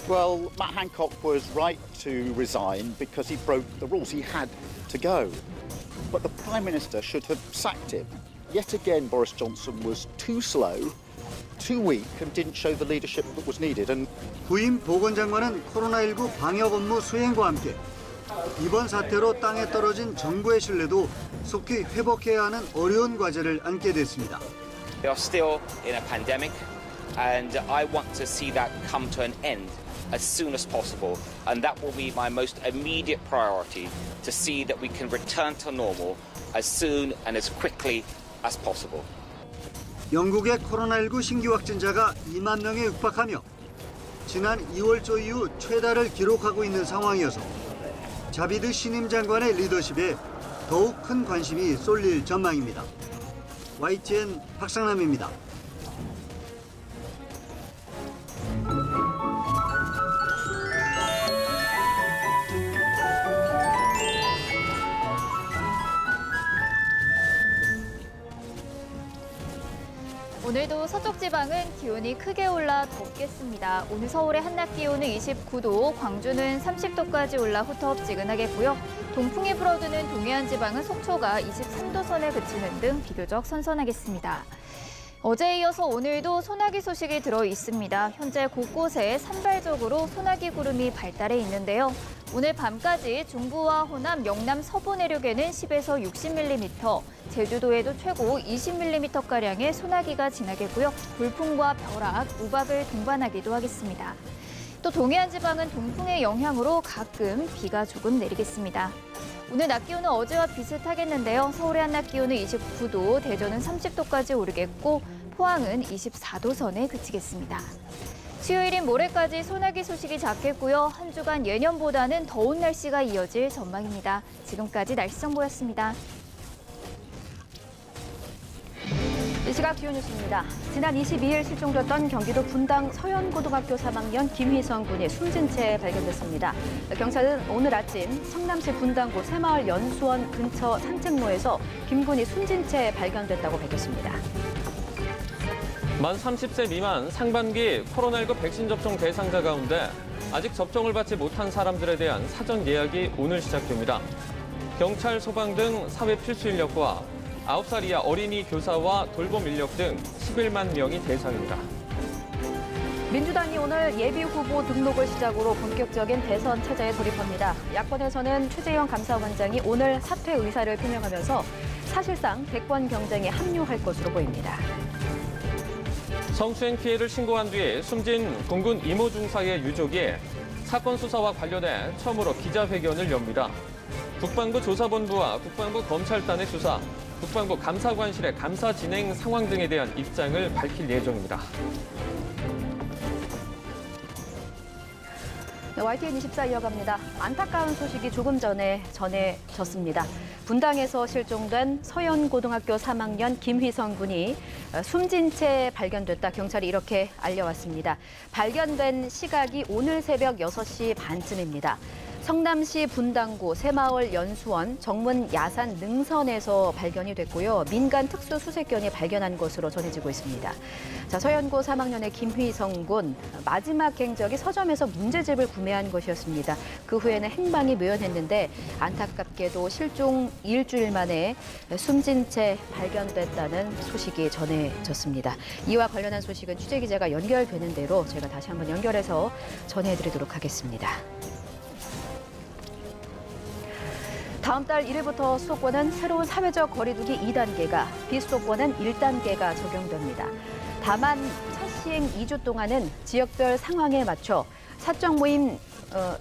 [SPEAKER 5] Well, Matt Hancock was right to resign because he broke the rules. He had to go. But the Prime Minister should have sacked him. Yet again, Boris Johnson was too slow, too weak and didn't show the leadership that was needed.
[SPEAKER 2] 부임 보건장관은 코로나19 방역 업무 수행과 함께 이번 사태로 땅에 떨어진 정부의 신뢰도 속히 회복해야 하는 어려운 과제를 안게 됐습니다.
[SPEAKER 6] We are still in a pandemic, and I want to see that come to an end as soon as possible. And that will be my most immediate priority, to see that we can return to normal as soon and as quickly as possible.
[SPEAKER 2] 영국의 코로나19 신규 확진자가 2만 명에 육박하며 지난 2월 초 이후 최다를 기록하고 있는 상황이어서 자비드 신임 장관의 리더십에 더욱 큰 관심이 쏠릴 전망입니다. YTN 박상남입니다.
[SPEAKER 7] 오늘도 서쪽 지방은 기온이 크게 올라 덥겠습니다. 오늘 서울의 한낮 기온은 29도, 광주는 30도까지 올라 후텁지근하겠고요. 동풍이 불어드는 동해안 지방은 속초가 23도 선에 그치는 등 비교적 선선하겠습니다. 어제에 이어서 오늘도 소나기 소식이 들어 있습니다. 현재 곳곳에 산발적으로 소나기 구름이 발달해 있는데요. 오늘 밤까지 중부와 호남, 영남 서부 내륙에는 10에서 60mm, 제주도에도 최고 20mm가량의 소나기가 지나겠고요. 돌풍과 벼락, 우박을 동반하기도 하겠습니다. 또 동해안 지방은 동풍의 영향으로 가끔 비가 조금 내리겠습니다. 오늘 낮 기온은 어제와 비슷하겠는데요. 서울의 한낮 기온은 29도, 대전은 30도까지 오르겠고 포항은 24도 선에 그치겠습니다. 수요일인 모레까지 소나기 소식이 작겠고요. 한 주간 예년보다는 더운 날씨가 이어질 전망입니다. 지금까지 날씨 정보였습니다. 이 시각 주요 뉴스입니다. 지난 22일 실종됐던 경기도 분당 서현고등학교 3학년 김휘성 군이 숨진 채 발견됐습니다. 경찰은 오늘 아침 성남시 분당구 새마을 연수원 근처 산책로에서 김 군이 숨진 채 발견됐다고 밝혔습니다.
[SPEAKER 3] 만 30세 미만 상반기 코로나19 백신 접종 대상자 가운데 아직 접종을 받지 못한 사람들에 대한 사전 예약이 오늘 시작됩니다. 경찰, 소방 등 사회 필수 인력과 9살 이하 어린이 교사와 돌봄 인력 등 11만 명이 대상입니다.
[SPEAKER 1] 민주당이 오늘 예비후보 등록을 시작으로 본격적인 대선 체제에 돌입합니다. 야권에서는 최재형 감사원장이 오늘 사퇴 의사를 표명하면서 사실상 대권 경쟁에 합류할 것으로 보입니다.
[SPEAKER 3] 성추행 피해를 신고한 뒤에 숨진 공군 이모 중사의 유족이 사건 수사와 관련해 처음으로 기자회견을 엽니다. 국방부 조사본부와 국방부 검찰단의 수사, 국방부 감사관실의 감사 진행 상황 등에 대한 입장을 밝힐 예정입니다.
[SPEAKER 1] 네, YTN 24 이어갑니다. 안타까운 소식이 조금 전에 전해졌습니다. 분당에서 실종된 서현고등학교 3학년 김휘성 군이 숨진 채 발견됐다. 경찰이 이렇게 알려왔습니다. 발견된 시각이 오늘 새벽 6시 반쯤입니다. 성남시 분당구 새마을 연수원 정문 야산 능선에서 발견이 됐고요. 민간 특수수색견이 발견한 것으로 전해지고 있습니다. 자, 서현고 3학년의 김휘성 군 마지막 행적이 서점에서 문제집을 구매한 것이었습니다. 그 후에는 행방이 묘연했는데 안타깝게도 실종 일주일 만에 숨진 채 발견됐다는 소식이 전해졌습니다. 이와 관련한 소식은 취재기자가 연결되는 대로 제가 다시 한번 연결해서 전해드리도록 하겠습니다. 다음 달 1일부터 수도권은 새로운 사회적 거리두기 2단계가, 비수도권은 1단계가 적용됩니다. 다만 첫 시행 2주 동안은 지역별 상황에 맞춰 사적 모임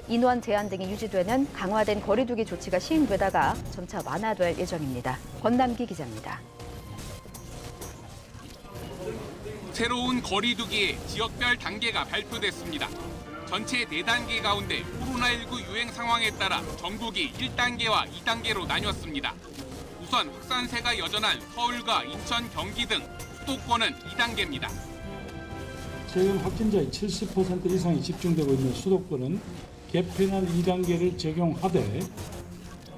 [SPEAKER 1] 인원 제한 등이 유지되는 강화된 거리두기 조치가 시행되다가 점차 완화될 예정입니다. 권남기 기자입니다.
[SPEAKER 8] 새로운 거리두기의 지역별 단계가 발표됐습니다. 전체 4단계 가운데 코로나19 유행 상황에 따라 전국이 1단계와 2단계로 나뉘었습니다. 우선 확산세가 여전한 서울과 인천, 경기 등 수도권은 2단계입니다.
[SPEAKER 9] 최근 확진자의 70% 이상이 집중되고 있는 수도권은 개편한 2단계를 적용하되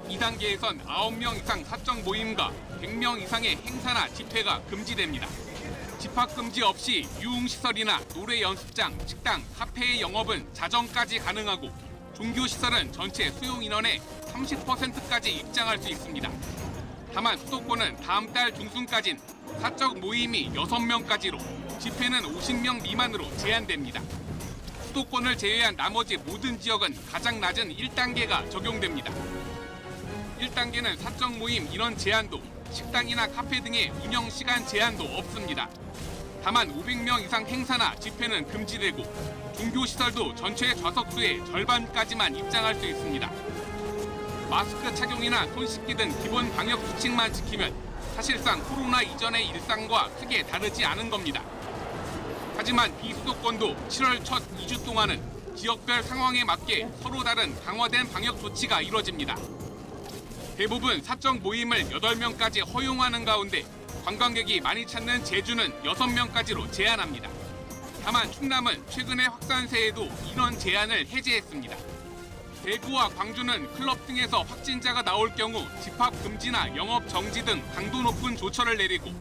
[SPEAKER 8] 2단계에선 9명 이상 사적 모임과 100명 이상의 행사나 집회가 금지됩니다. 집합금지 없이 유흥시설이나 노래 연습장, 식당, 카페의 영업은 자정까지 가능하고 종교시설은 전체 수용 인원의 30%까지 입장할 수 있습니다. 다만 수도권은 다음 달 중순까지는 사적 모임이 6명까지로 집회는 50명 미만으로 제한됩니다. 수도권을 제외한 나머지 모든 지역은 가장 낮은 1단계가 적용됩니다. 1단계는 사적 모임 인원 제한도, 식당이나 카페 등의 운영 시간 제한도 없습니다. 다만 500명 이상 행사나 집회는 금지되고 종교시설도 전체 좌석수의 절반까지만 입장할 수 있습니다. 마스크 착용이나 손 씻기 등 기본 방역 수칙만 지키면 사실상 코로나 이전의 일상과 크게 다르지 않은 겁니다. 하지만 비수도권도 7월 첫 2주 동안은 지역별 상황에 맞게 서로 다른 강화된 방역 조치가 이뤄집니다. 대부분 사적 모임을 8명까지 허용하는 가운데 관광객이 많이 찾는 제주는 6명까지로 제한합니다. 다만 충남은 최근의 확산세에도 인원 제한을 해제했습니다. 대구와 광주는 클럽 등에서 확진자가 나올 경우 집합 금지나 영업 정지 등 강도 높은 조처를 내리고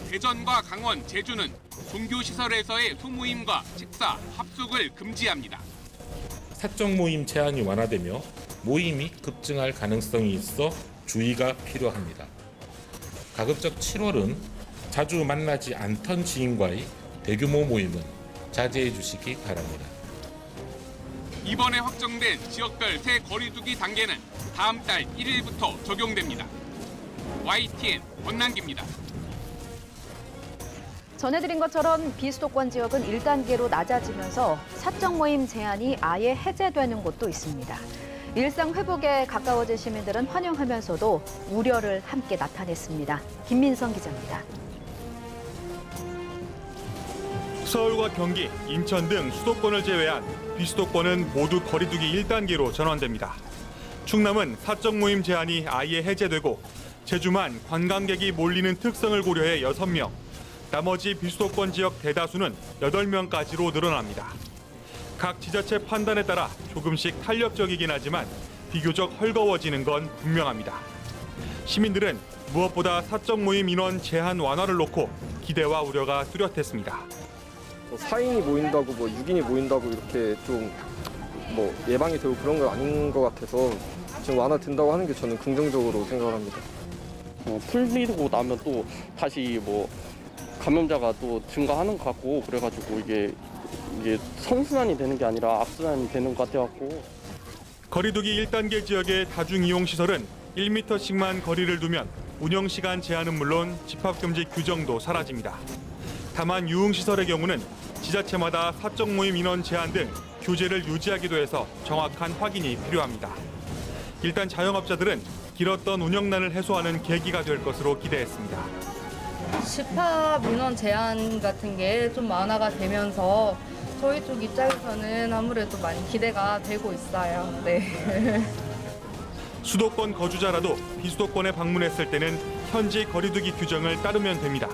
[SPEAKER 8] 대전과 강원, 제주는 종교시설에서의 소모임과 식사, 합숙을 금지합니다.
[SPEAKER 10] 사적 모임 제한이 완화되며 모임이 급증할 가능성이 있어 주의가 필요합니다. 가급적 7월은 자주 만나지 않던 지인과의 대규모 모임은 자제해 주시기 바랍니다.
[SPEAKER 8] 이번에 확정된 지역별 새 거리두기 단계는 다음 달 1일부터 적용됩니다. YTN 권남기입니다.
[SPEAKER 1] 전해드린 것처럼 비수도권 지역은 1단계로 낮아지면서 사적 모임 제한이 아예 해제되는 곳도 있습니다. 일상 회복에 가까워진 시민들은 환영하면서도 우려를 함께 나타냈습니다. 김민성 기자입니다.
[SPEAKER 11] 서울과 경기, 인천 등 수도권을 제외한 비수도권은 모두 거리두기 1단계로 전환됩니다. 충남은 사적 모임 제한이 아예 해제되고 제주만 관광객이 몰리는 특성을 고려해 6명, 나머지 비수도권 지역 대다수는 8명까지로 늘어납니다. 각 지자체 판단에 따라 조금씩 탄력적이긴 하지만 비교적 헐거워지는 건 분명합니다. 시민들은 무엇보다 사적 모임 인원 제한 완화를 놓고 기대와 우려가 뚜렷했습니다.
[SPEAKER 12] 4인이 모인다고 6인이 모인다고 이렇게 좀 예방이 되고 그런 건 아닌 것 같아서 지금 완화된다고 하는 게 저는 긍정적으로 생각을 합니다.
[SPEAKER 13] 풀리고 나면 또 다시 감염자가 또 증가하는 것 같고 그래가지고 이게 선순환이 되는 게 아니라 악순환이 되는 것 같아갖고.
[SPEAKER 11] 거리두기 1단계 지역의 다중이용시설은 1m씩만 거리를 두면 운영시간 제한은 물론 집합금지 규정도 사라집니다. 다만 유흥시설의 경우는 지자체마다 사적 모임 인원 제한 등 규제를 유지하기도 해서 정확한 확인이 필요합니다. 일단 자영업자들은 길었던 운영난을 해소하는 계기가 될 것으로 기대했습니다.
[SPEAKER 14] 집합 인원 제한 같은 게 좀 완화가 되면서 저희 쪽 입장에서는 아무래도 많이 기대가 되고 있어요. 네.
[SPEAKER 11] 수도권 거주자라도 비수도권에 방문했을 때는 현지 거리두기 규정을 따르면 됩니다.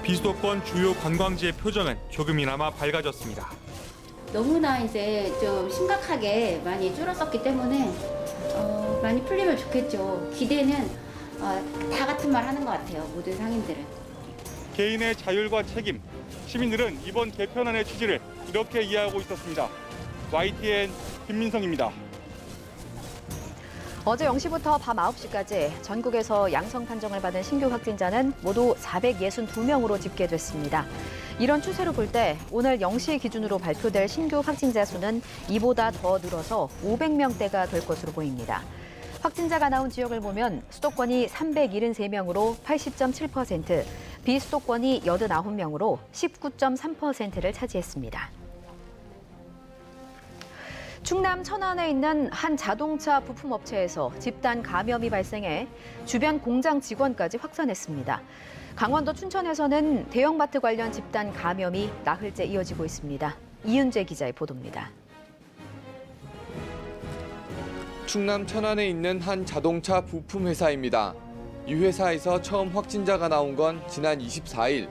[SPEAKER 11] 비수도권 주요 관광지의 표정은 조금이나마 밝아졌습니다.
[SPEAKER 15] 너무나 이제 좀 심각하게 많이 줄었었기 때문에 많이 풀리면 좋겠죠. 기대는 다 같은 말 하는 것 같아요. 모든 상인들은.
[SPEAKER 11] 개인의 자율과 책임, 시민들은 이번 개편안의 취지를 이렇게 이해하고 있었습니다. YTN 김민성입니다.
[SPEAKER 1] 어제 0시부터 밤 9시까지 전국에서 양성 판정을 받은 신규 확진자는 모두 462명으로 집계됐습니다. 이런 추세로 볼 때 오늘 0시 기준으로 발표될 신규 확진자 수는 이보다 더 늘어서 500명대가 될 것으로 보입니다. 확진자가 나온 지역을 보면 수도권이 373명으로 80.7%, 비수도권이 89명으로 19.3%를 차지했습니다. 충남 천안에 있는 한 자동차 부품업체에서 집단 감염이 발생해 주변 공장 직원까지 확산했습니다. 강원도 춘천에서는 대형마트 관련 집단 감염이 나흘째 이어지고 있습니다. 이윤재 기자의 보도입니다.
[SPEAKER 27] 충남 천안에 있는 한 자동차 부품 회사입니다. 이 회사에서 처음 확진자가 나온 건 지난 24일.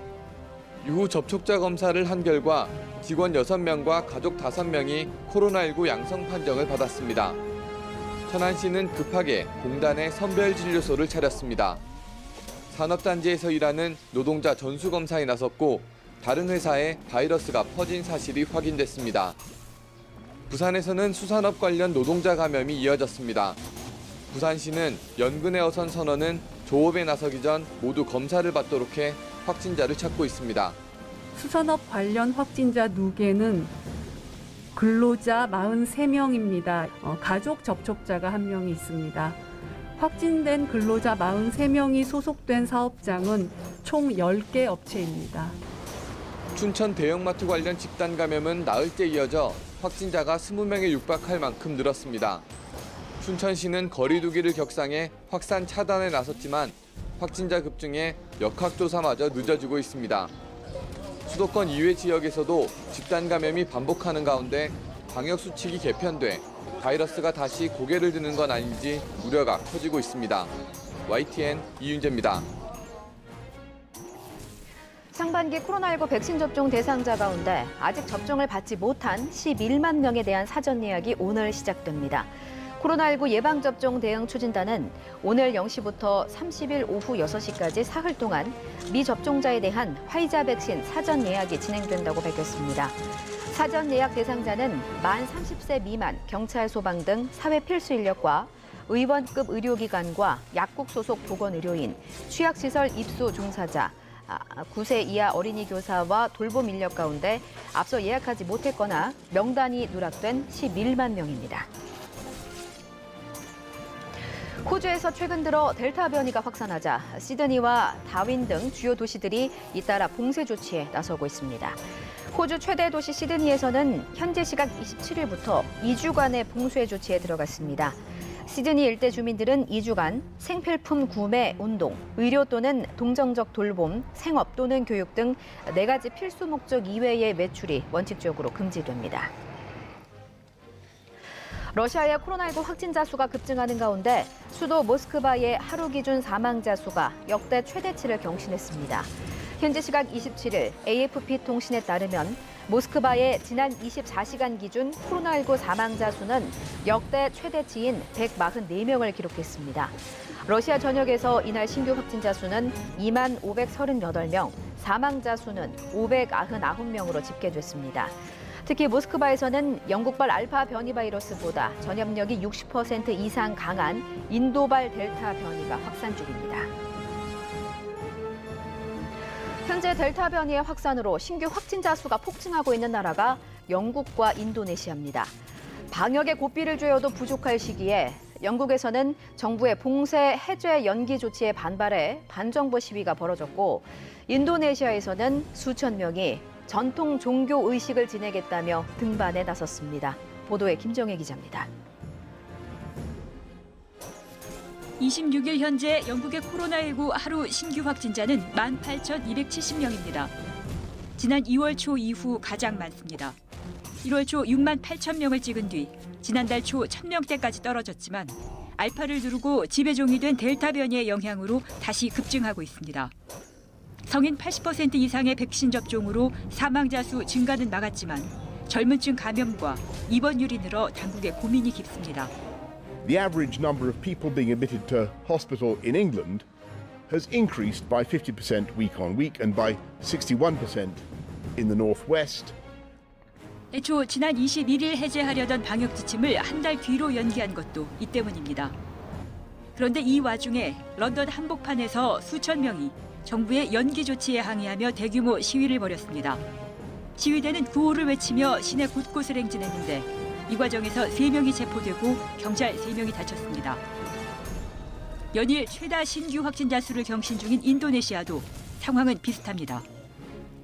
[SPEAKER 27] 이후 접촉자 검사를 한 결과 직원 6명과 가족 5명이 코로나19 양성 판정을 받았습니다. 천안시는 급하게 공단에 선별진료소를 차렸습니다. 산업단지에서 일하는 노동자 전수검사에 나섰고 다른 회사에 바이러스가 퍼진 사실이 확인됐습니다. 부산에서는 수산업 관련 노동자 감염이 이어졌습니다. 부산시는 연근의 어선 선원은 조업에 나서기 전 모두 검사를 받도록 해 확진자를 찾고 있습니다.
[SPEAKER 28] 수산업 관련 확진자 누계는
[SPEAKER 16] 근로자 43명입니다. 가족 접촉자가 1명이 있습니다. 확진된 근로자 43명이 소속된 사업장은 총 10개 업체입니다.
[SPEAKER 27] 춘천 대형마트 관련 집단 감염은 나흘째 이어져 확진자가 20명에 육박할 만큼 늘었습니다. 춘천시는 거리 두기를 격상해 확산 차단에 나섰지만 확진자 급증에 역학조사마저 늦어지고 있습니다. 수도권 이외 지역에서도 집단 감염이 반복하는 가운데 방역수칙이 개편돼 바이러스가 다시 고개를 드는 건 아닌지 우려가 커지고 있습니다. YTN 이윤재입니다.
[SPEAKER 1] 상반기 코로나19 백신 접종 대상자 가운데 아직 접종을 받지 못한 11만 명에 대한 사전 예약이 오늘 시작됩니다. 코로나19 예방접종 대응 추진단은 오늘 0시부터 30일 오후 6시까지 사흘 동안 미접종자에 대한 화이자 백신 사전 예약이 진행된다고 밝혔습니다. 사전 예약 대상자는 만 30세 미만, 경찰, 소방 등 사회 필수 인력과 의원급 의료기관과 약국 소속 보건의료인, 취약시설 입소 종사자, 9세 이하 어린이 교사와 돌봄 인력 가운데 앞서 예약하지 못했거나 명단이 누락된 11만 명입니다. 호주에서 최근 들어 델타 변이가 확산하자 시드니와 다윈 등 주요 도시들이 잇따라 봉쇄 조치에 나서고 있습니다. 호주 최대 도시 시드니에서는 현지 시각 27일부터 2주간의 봉쇄 조치에 들어갔습니다. 시드니 일대 주민들은 2주간 생필품 구매, 운동, 의료 또는 동정적 돌봄, 생업 또는 교육 등 4가지 필수 목적 이외의 외출이 원칙적으로 금지됩니다. 러시아의 코로나19 확진자 수가 급증하는 가운데 수도 모스크바의 하루 기준 사망자 수가 역대 최대치를 경신했습니다. 현지 시각 27일 AFP 통신에 따르면 모스크바의 지난 24시간 기준 코로나19 사망자 수는 역대 최대치인 144명을 기록했습니다. 러시아 전역에서 이날 신규 확진자 수는 2만 538명, 사망자 수는 599명으로 집계됐습니다. 특히 모스크바에서는 영국발 알파 변이 바이러스보다 전염력이 60% 이상 강한 인도발 델타 변이가 확산 중입니다. 현재 델타 변이의 확산으로 신규 확진자 수가 폭증하고 있는 나라가 영국과 인도네시아입니다. 방역에 고삐를 쬐어도 부족할 시기에 영국에서는 정부의 봉쇄 해제 연기 조치에 반발해 반정부 시위가 벌어졌고, 인도네시아에서는 수천 명이 전통 종교 의식을 지내겠다며 등반에 나섰습니다. 보도에 김정혜 기자입니다.
[SPEAKER 17] 26일 현재 영국의 코로나19 하루 신규 확진자는 18,270명입니다. 지난 2월 초 이후 가장 많습니다. 1월 초 6만 8천 명을 찍은 뒤 지난달 초 1,000명대까지 떨어졌지만 알파를 누르고 지배종이 된 델타 변이의 영향으로 다시 급증하고 있습니다. 성인 80% 이상의 백신 접종으로 사망자 수 증가는 막았지만 젊은층 감염과 입원율이 늘어 당국의 고민이 깊습니다.
[SPEAKER 18] The average number of people being admitted to hospital in England has increased by 50% week on week and by 61% in the northwest.
[SPEAKER 17] 애초 지난 21일 해제하려던 방역 지침을 한 달 뒤로 연기한 것도 이 때문입니다. 그런데 이 와중에 런던 한복판에서 수천 명이 정부의 연기 조치에 항의하며 대규모 시위를 벌였습니다. 시위대는 구호를 외치며 시내 곳곳을 행진했는데 이 과정에서 3명이 체포되고 경찰 3명이 다쳤습니다. 연일 최다 신규 확진자 수를 경신 중인 인도네시아도 상황은 비슷합니다.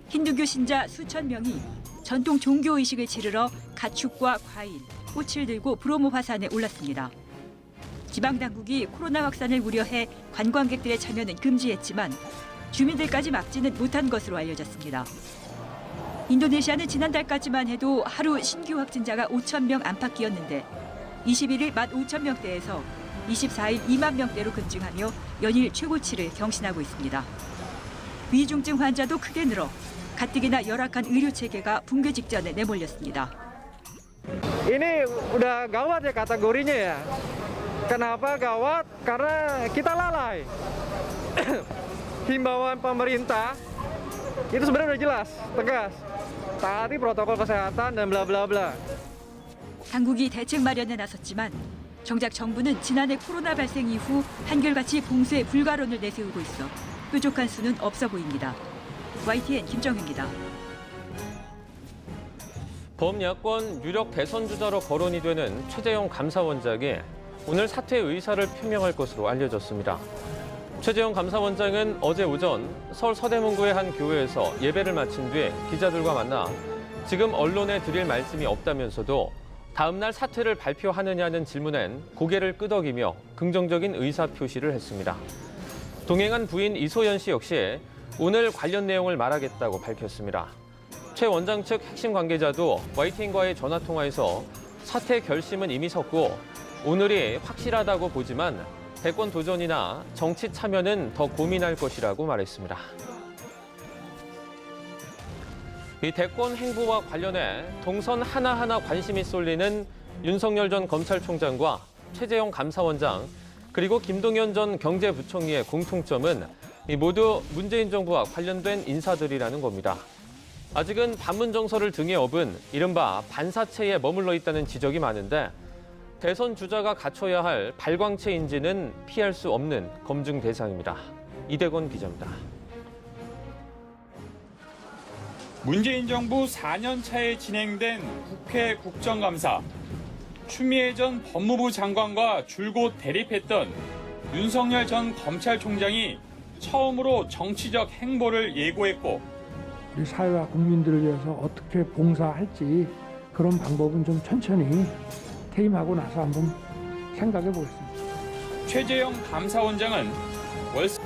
[SPEAKER 17] 힌두교 신자 수천 명이 전통 종교 의식을 치르러 가축과 과일, 꽃을 들고 브로모 화산에 올랐습니다. 지방당국이 코로나 확산을 우려해 관광객들의 참여는 금지했지만 주민들까지 막지는 못한 것으로 알려졌습니다. 인도네시아는 지난달까지만 해도 하루 신규 확진자가 5,000명 안팎이었는데 21일 15,000명대에서 24일 2만 명대로 급증하며 연일 최고치를 경신하고 있습니다. 위중증 환자도 크게 늘어 가뜩이나 열악한 의료 체계가 붕괴 직전에 내몰렸습니다.
[SPEAKER 19] Ini udah gawat ya kategorinya ya. Kenapa gawat? Karena kita lalai. Himbauan pemerintah itu sebenarnya udah jelas, tegas. Taati protokol kesehatan dan bla bla bla.
[SPEAKER 17] 당국이 대책 마련에 나섰지만 정작 정부는 지난해 코로나 발생 이후 한결같이 봉쇄 불가론을 내세우고 있어 뾰족한 수는 없어 보입니다. YTN 김정혜입니다.
[SPEAKER 3] 범야권 유력 대선 주자로 거론이 되는 최재형 감사원장이 오늘 사퇴 의사를 표명할 것으로 알려졌습니다. 최재형 감사원장은 어제 오전 서울 서대문구의 한 교회에서 예배를 마친 뒤 기자들과 만나 지금 언론에 드릴 말씀이 없다면서도 다음 날 사퇴를 발표하느냐는 질문엔 고개를 끄덕이며 긍정적인 의사 표시를 했습니다. 동행한 부인 이소연 씨 역시 오늘 관련 내용을 말하겠다고 밝혔습니다. 최 원장 측 핵심 관계자도 YTN과의 전화통화에서 사퇴 결심은 이미 섰고 오늘이 확실하다고 보지만 대권 도전이나 정치 참여는 더 고민할 것이라고 말했습니다. 이 대권 행보와 관련해 동선 하나하나 관심이 쏠리는 윤석열 전 검찰총장과 최재형 감사원장 그리고 김동연 전 경제부총리의 공통점은 모두 문재인 정부와 관련된 인사들이라는 겁니다. 아직은 반문 정서를 등에 업은 이른바 반사체에 머물러 있다는 지적이 많은데 대선 주자가 갖춰야 할 발광체인지는 피할 수 없는 검증 대상입니다. 이대건 기자입니다.
[SPEAKER 20] 문재인 정부 4년 차에 진행된 국회 국정감사. 추미애 전 법무부 장관과 줄곧 대립했던 윤석열 전 검찰총장이 처음으로 정치적 행보를 예고했고
[SPEAKER 9] 우리 사회와 국민들을 위해서 어떻게 봉사할지 그런 방법은 좀 천천히 퇴임하고 나서 한번 생각해 보겠습니다.
[SPEAKER 20] 최재형 감사원장은 월세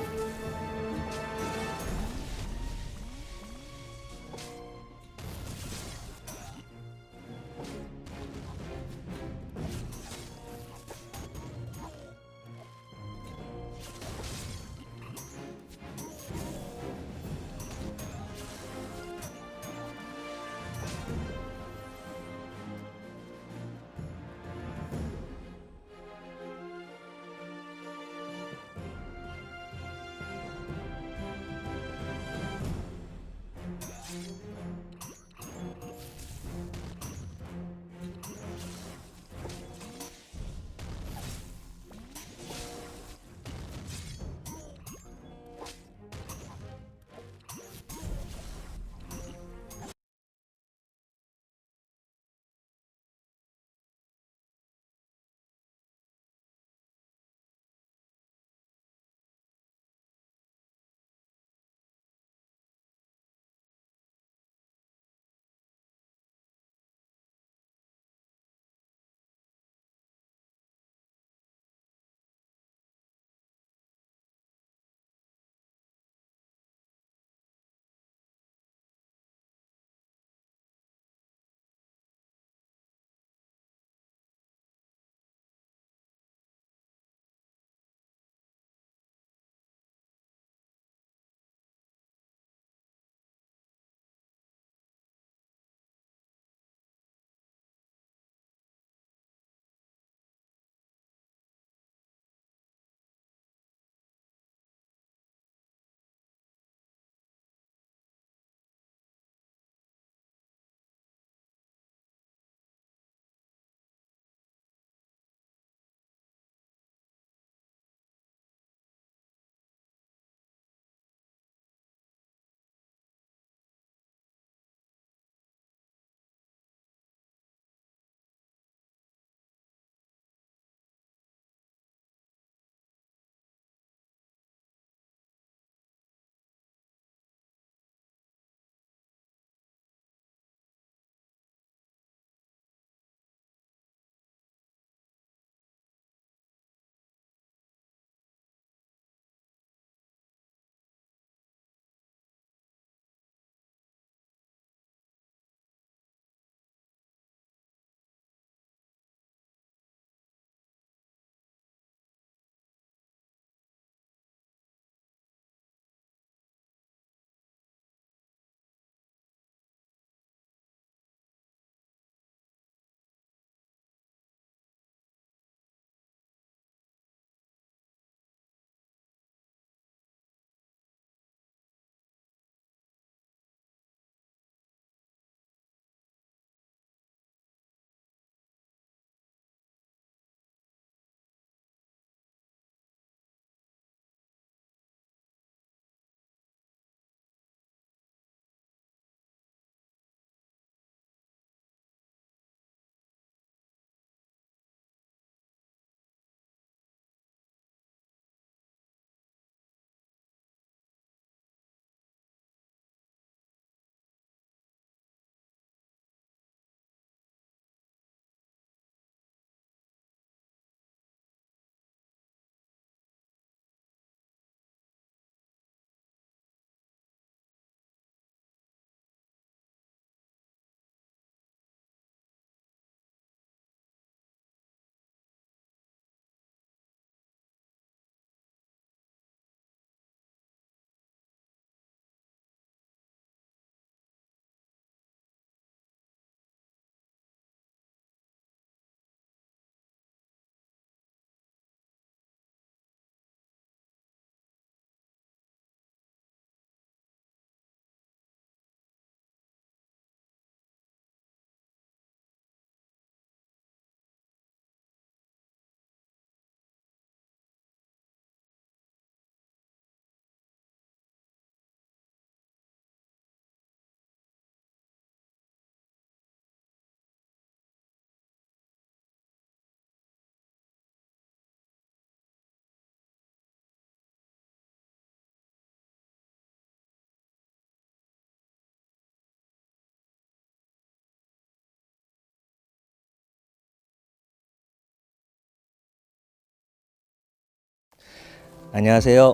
[SPEAKER 4] 안녕하세요.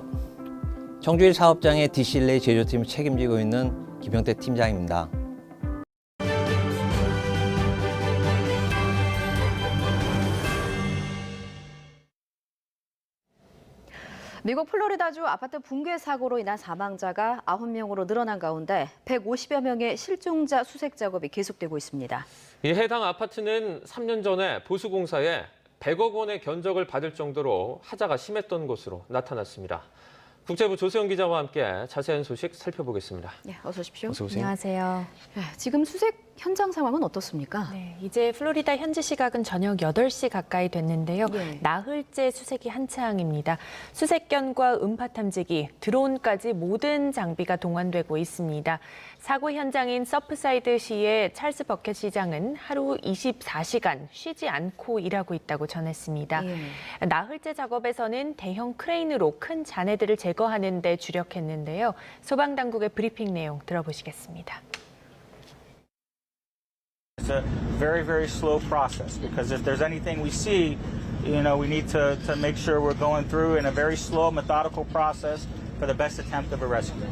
[SPEAKER 4] 청주일 사업장의 디실레이 제조팀을 책임지고 있는 김형태 팀장입니다.
[SPEAKER 1] 미국 플로리다주 아파트 붕괴 사고로 인한 사망자가 9명으로 늘어난 가운데 150여 명의 실종자 수색 작업이 계속되고 있습니다.
[SPEAKER 3] 이 해당 아파트는 3년 전에 보수공사에 100억 원의 견적을 받을 정도로 하자가 심했던 것으로 나타났습니다. 국제부 조세영 기자와 함께 자세한 소식 살펴보겠습니다.
[SPEAKER 1] 네, 어서 오십시오.
[SPEAKER 3] 어서 오세요.
[SPEAKER 21] 안녕하세요.
[SPEAKER 1] 네, 지금 수색 현장 상황은 어떻습니까?
[SPEAKER 21] 네, 이제 플로리다 현지 시각은 저녁 8시 가까이 됐는데요.
[SPEAKER 1] 네.
[SPEAKER 21] 나흘째 수색이 한창입니다. 수색견과 음파 탐지기, 드론까지 모든 장비가 동원되고 있습니다. 사고 현장인 서프사이드시의 찰스 버켓 시장은 하루 24시간 쉬지 않고 일하고 있다고 전했습니다. 나흘째 작업에서는 대형 크레인으로 큰 잔해들을 제거하는 데 주력했는데요. 소방당국의 브리핑 내용 들어보시겠습니다.
[SPEAKER 22] It's a very, very slow process because if there's anything we see, we need to make sure we're going through in a very slow, methodical process for the best attempt of a rescue.